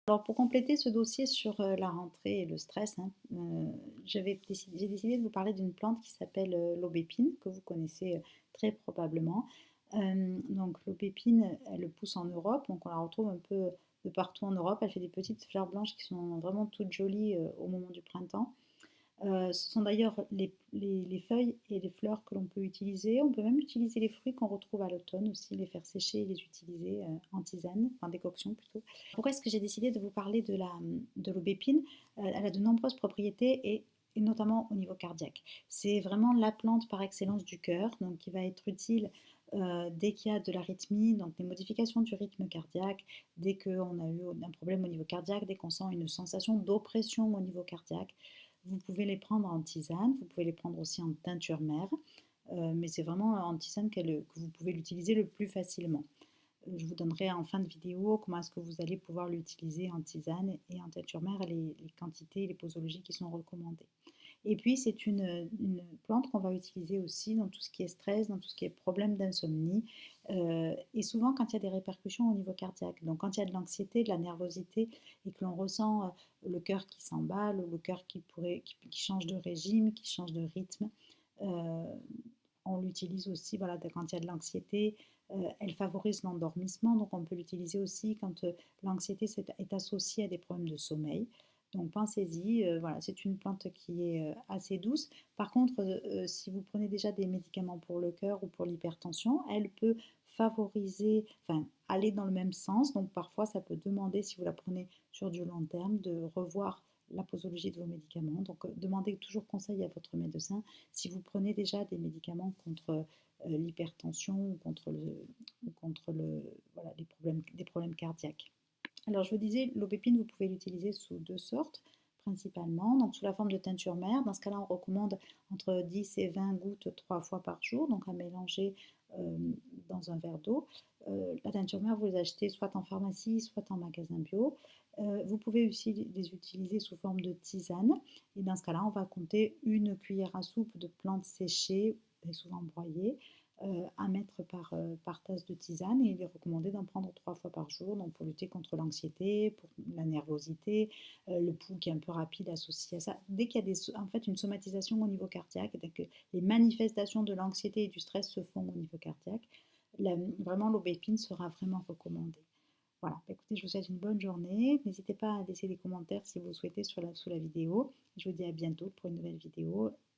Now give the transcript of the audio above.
Alors pour compléter ce dossier sur, la rentrée et le stress, hein, j'ai décidé de vous parler d'une plante qui s'appelle, l'aubépine, que vous connaissez, très probablement. Donc l'aubépine, elle pousse en Europe, donc on la retrouve un peu de partout en Europe. Elle fait des petites fleurs blanches qui sont vraiment toutes jolies, au moment du printemps. Ce sont d'ailleurs les feuilles et les fleurs que l'on peut utiliser. On peut même utiliser les fruits qu'on retrouve à l'automne aussi, les faire sécher et les utiliser en tisane, en décoction plutôt. Pourquoi est-ce que j'ai décidé de vous parler de l'aubépine? Elle a de nombreuses propriétés et notamment au niveau cardiaque. C'est vraiment la plante par excellence du cœur, donc qui va être utile dès qu'il y a de l'arythmie, donc des modifications du rythme cardiaque, dès qu'on a eu un problème au niveau cardiaque, dès qu'on sent une sensation d'oppression au niveau cardiaque. Vous pouvez les prendre en tisane, vous pouvez les prendre aussi en teinture mère, mais c'est vraiment en tisane que vous pouvez l'utiliser le plus facilement. Je vous donnerai en fin de vidéo comment est-ce que vous allez pouvoir l'utiliser en tisane et en teinture mère, les quantités et les posologies qui sont recommandées. Et puis, c'est une plante qu'on va utiliser aussi dans tout ce qui est stress, dans tout ce qui est problème d'insomnie, et souvent quand il y a des répercussions au niveau cardiaque. Donc, quand il y a de l'anxiété, de la nervosité, et que l'on ressent le cœur qui s'emballe, ou le cœur qui change de régime, qui change de rythme, euh, on l'utilise aussi voilà, quand il y a de l'anxiété. Elle favorise l'endormissement, donc on peut l'utiliser aussi quand l'anxiété est associée à des problèmes de sommeil. Donc pensez-y, voilà, c'est une plante qui est assez douce. Par contre, si vous prenez déjà des médicaments pour le cœur ou pour l'hypertension, elle peut favoriser, enfin aller dans le même sens. Donc parfois, ça peut demander, si vous la prenez sur du long terme, de revoir la posologie de vos médicaments. Donc demandez toujours conseil à votre médecin si vous prenez déjà des médicaments contre l'hypertension ou contre voilà, des problèmes cardiaques. Alors, je vous disais, l'aubépine, vous pouvez l'utiliser sous deux sortes, principalement. Donc, sous la forme de teinture mère. Dans ce cas-là, on recommande entre 10 et 20 gouttes 3 fois par jour, donc à mélanger euh, dans un verre d'eau. La teinture mère, vous les achetez soit en pharmacie, soit en magasin bio. Vous pouvez aussi les utiliser sous forme de tisane. Et dans ce cas-là, on va compter une cuillère à soupe de plantes séchées et souvent broyées à mettre par tasse de tisane, et il est recommandé d'en prendre 3 fois par jour, donc pour lutter contre l'anxiété, pour la nervosité, le pouls qui est un peu rapide associé à ça. Dès qu'il y a en fait une somatisation au niveau cardiaque, dès que les manifestations de l'anxiété et du stress se font au niveau cardiaque, vraiment l'aubépine sera vraiment recommandée. Voilà, écoutez, je vous souhaite une bonne journée. N'hésitez pas à laisser des commentaires si vous souhaitez sous la vidéo. Je vous dis à bientôt pour une nouvelle vidéo.